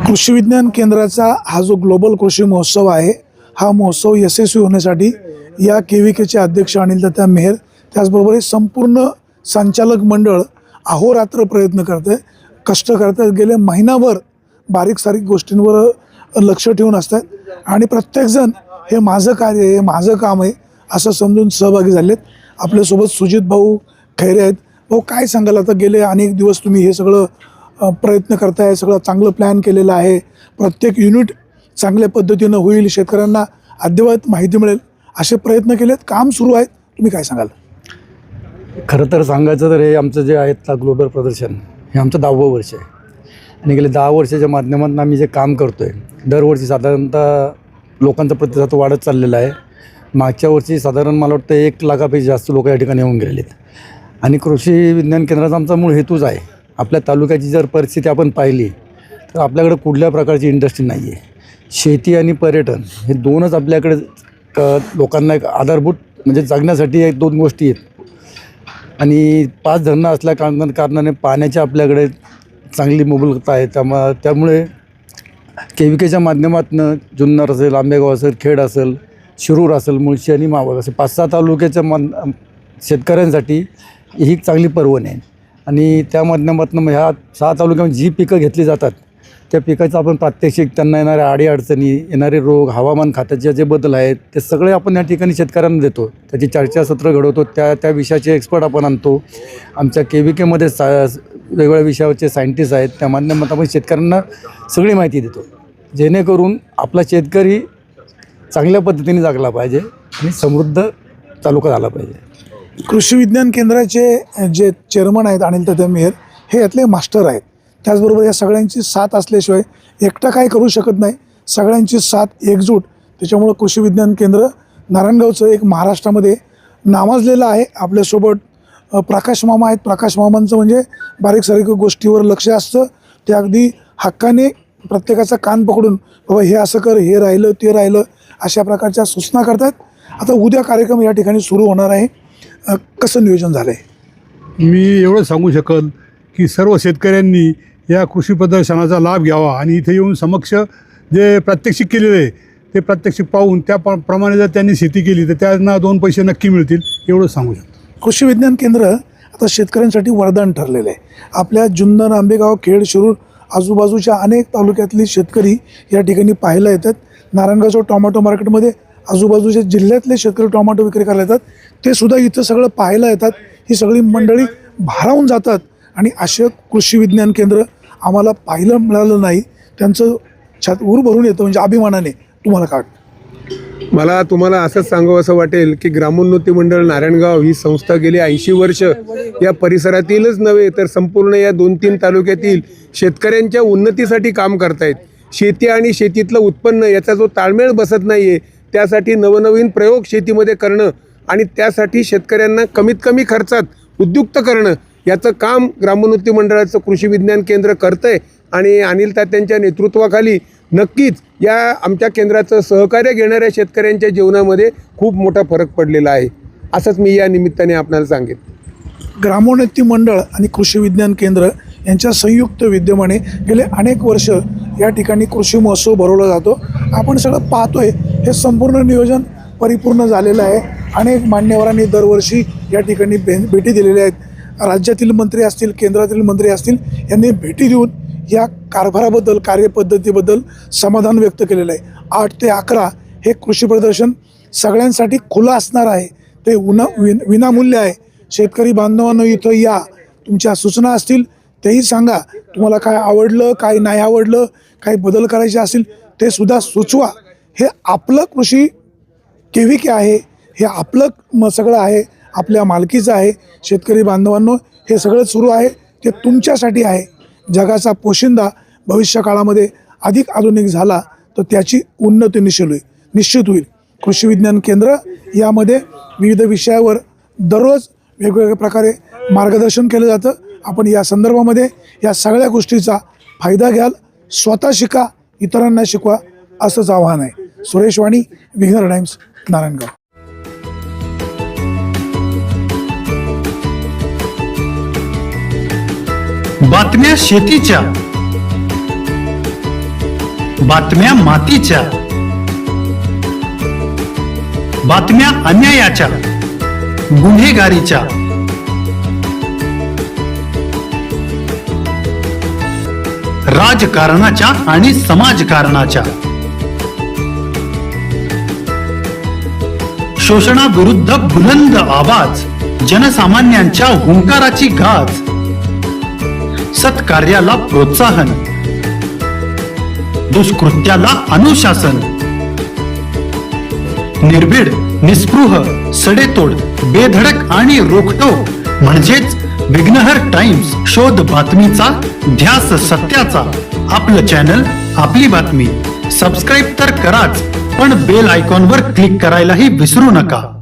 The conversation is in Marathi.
कृषी विज्ञान केंद्राचा हा जो ग्लोबल कृषी महोत्सव आहे, हा महोत्सव यशस्वी होण्यासाठी या केविकेचे अध्यक्ष अनिलदादा मेहर त्याचबरोबर हे संपूर्ण संचालक मंडळ अहोरात्र प्रयत्न करते, कष्ट करतात. गेले महिनाभर बारीक सारीक गोष्टींवर लक्ष ठेवून असतात आणि प्रत्येकजण हे माझं कार्य आहे, माझं काम आहे असं समजून सहभागी झालेत. आपल्यासोबत सुजित भाऊ खैरे आहेत. भाऊ, काय सांगाल? आता गेले अनेक दिवस तुम्ही हे सगळं प्रयत्न करताय, सगळं चांगलं प्लॅन केलेलं आहे, प्रत्येक युनिट चांगल्या पद्धतीनं होईल, शेतकऱ्यांना अद्ययावत माहिती मिळेल असे प्रयत्न केलेत, काम सुरू आहेत. तुम्ही काय सांगाल? खरं तर सांगायचं तर हे आमचं जे आहे ग्लोबल प्रदर्शन हे आमचं 10वं वर्ष आहे आणि गेले 10 वर्षाच्या माध्यमातून आम्ही जे काम करतो आहे, दरवर्षी साधारणतः लोकांचा प्रतिसाद वाढत चाललेला आहे. मागच्या वर्षी साधारण मला वाटतं 1 लाखापेक्षा जास्त लोक या ठिकाणी येऊन गेलेले आहेत आणि कृषी विज्ञान केंद्राचा आमचा मूळ हेतूच आहे. आपल्या तालुक्याची जर परिस्थिती आपण पाहिली तर आपल्याकडे कुठल्या प्रकारची इंडस्ट्री नाही आहे. शेती आणि पर्यटन हे दोनच आपल्याकडे लोकांना एक आधारभूत म्हणजे जगण्यासाठी एक 2 गोष्टी आहेत आणि 5 धरणं असल्या कारणाने पाण्याची आपल्याकडे चांगली मोबलता आहे. त्यामुळे केविकेच्या माध्यमातून जुन्नर असेल, आंबेगाव असेल, खेड असेल, शिरूर असेल, मुळशी आणि मावळ असे 5-6 तालुक्याच्या शेतकऱ्यांसाठी ही चांगली पर्वणी आहे आणि त्या माध्यमातून ह्या 6 तालुक्यामध्ये जी पिकं घेतली जातात त्या पिकाचं आपण प्रात्यक्षिक, त्यांना येणाऱ्या अडीअडचणी, येणारे रोग, हवामान खात्याचे जे बदल आहेत ते सगळे आपण या ठिकाणी शेतकऱ्यांना देतो. त्याची चर्चासत्र घडवतो, त्या विषयाचे एक्सपर्ट आपण आणतो. आमच्या केविकेमध्ये वेगवेगळ्या विषयावरचे सायंटिस्ट आहेत, त्या माध्यमातून आपण शेतकऱ्यांना सगळी माहिती देतो, जेणेकरून आपला शेतकरी चांगल्या पद्धतीने जगला पाहिजे आणि समृद्ध तालुका झाला पाहिजे. कृषी विज्ञान केंद्राचे जे चेअरमन आहेत अनिलदादा मेहर, हे यातले मास्टर आहेत. त्याचबरोबर या सगळ्यांची साथ असल्याशिवाय एकटा काय करू शकत नाही. सगळ्यांची साथ, एकजूट, त्याच्यामुळं कृषी विज्ञान केंद्र नारायणगावचं एक महाराष्ट्रामध्ये नावाजलेलं आहे. आपल्यासोबत प्रकाश मामा आहेत. प्रकाश मामांचं म्हणजे बारीक सारीक गोष्टीवर लक्ष असतं. ते अगदी हक्काने प्रत्येकाचा कान पकडून बाबा हे असं कर, हे राहिलं, ते राहिलं अशा प्रकारच्या सूचना करतात. आता उद्या कार्यक्रम या ठिकाणी सुरू होणार आहे. कसं नियोजन झालं आहे? मी एवढं सांगू शकल की सर्व शेतकऱ्यांनी या कृषी प्रदर्शनाचा लाभ घ्यावा आणि इथे येऊन समक्ष जे प्रात्यक्षिक केलेलं आहे ते प्रात्यक्षिक पाहून त्याप्रमाणे जर त्यांनी शेती केली तर त्यांना 2 पैसे नक्की मिळतील, एवढं सांगू शकतो. कृषी विज्ञान केंद्र आता शेतकऱ्यांसाठी वरदान ठरलेलं आहे. आपल्या जुन्नर, आंबेगाव, खेड, शिरूर आजूबाजूच्या अनेक तालुक्यातली शेतकरी या ठिकाणी पाहायला येतात. नारायणगावच्या टोमॅटो मार्केटमध्ये आजूबाजूच्या जिल्ह्यातले शेतकरी टोमॅटो विक्री करायला येतात. ते सुद्धा इथं सगळं पाहायला येतात. ही सगळी मंडळी भारावून जातात आणि असे कृषी विज्ञान केंद्र आम्हाला पाहायला मिळालं नाही, त्यांचं छात ऊर भरून येतं म्हणजे अभिमानाने. तुम्हाला काय वाटतं? मला तुम्हाला असंच सांगावं असं वाटेल की ग्रामोन्नती मंडळ नारायणगाव ही संस्था गेली 80 वर्ष या परिसरातीलच नव्हे तर संपूर्ण या 2-3 तालुक्यातील शेतकऱ्यांच्या उन्नतीसाठी काम करतायत. शेती आणि शेतीतलं उत्पन्न याचा जो ताळमेळ बसत नाही आहे, त्यासाठी नवनवीन प्रयोग शेतीमध्ये करणं आणि त्यासाठी शेतकऱ्यांना कमीत कमी खर्चात उद्युक्त करणं याचं काम ग्रामोन्नती मंडळाचं कृषी विज्ञान केंद्र करतं आहे आणि अनिल तात्यांच्या नेतृत्वाखाली नक्कीच या आमच्या केंद्राचं सहकार्य घेणाऱ्या शेतकऱ्यांच्या जीवनामध्ये खूप मोठा फरक पडलेला आहे, असंच मी या निमित्ताने आपल्याला सांगेन. ग्रामोन्नती मंडळ आणि कृषी विज्ञान केंद्र यांच्या संयुक्त विद्यमाने गेले अनेक वर्ष या ठिकाणी कृषी महोत्सव भरवला जातो. आपण सगळं पाहतोय, हे संपूर्ण नियोजन परिपूर्ण झालेलं आहे. अनेक मान्यवरांनी दरवर्षी या ठिकाणी भेटी दिलेल्या आहेत. राज्यातील मंत्री असतील, केंद्रातील मंत्री असतील, यांनी भेटी देऊन या कारभाराबद्दल, कार्यपद्धतीबद्दल समाधान व्यक्त केलेलं आहे. 8 ते 11 हे कृषी प्रदर्शन सगळ्यांसाठी खुलं असणार आहे. ते विनामूल्य आहे. शेतकरी बांधवांनो, इथं या, तुमच्या सूचना असतील तेही सांगा. तुम्हाला काय आवडलं, काय नाही आवडलं, काही बदल करायचे असतील ते सुद्धा सुचवा. हे आपलं कृषी केविके आहे, हे आपलं सगळं आहे, आपल्या मालकीचं आहे. शेतकरी बांधवांनो, हे सगळं सुरू आहे ते तुमच्यासाठी आहे. जगाचा पोशिंदा भविष्य काळामध्ये अधिक आधुनिक झाला तर त्याची उन्नती निश्चित होईल. कृषी विज्ञान केंद्र यामध्ये विविध विषयावर दररोज वेगवेगळ्या प्रकारे मार्गदर्शन केलं जातं. आपण या संदर्भामध्ये या सगळ्या गोष्टीचा फायदा घ्याल, स्वतः शिका, इतरांना शिकवा, असंच आव्हान आहे. सुरेश वाणी, विंगर टाइम्स, नारायणगाव. बातम्या शेतीच्या, बातम्या मातीच्या, बातम्या अन्यायाच्या, गुन्हेगारीच्या, राजकारणाच्या आणि समाजकारणाच्या, शोषणाविरुद्ध बुलंद आवाज, जनसामान्यांच्या हुंकाराची गाज, सत्कार्याला प्रोत्साहन, दुष्कृत्याला अनुशासन, निर्भीड, निस्पृह, सडेतोड, बेधडक आणि रोखटोक म्हणजेच विघ्नहर टाइम्स. शोध बातमीचा, ध्यास सत्याचा. आपलं चॅनल, आपली बातमी. सबस्क्राईब तर कराच, पण बेल आयकॉनवर क्लिक करायलाही विसरू नका.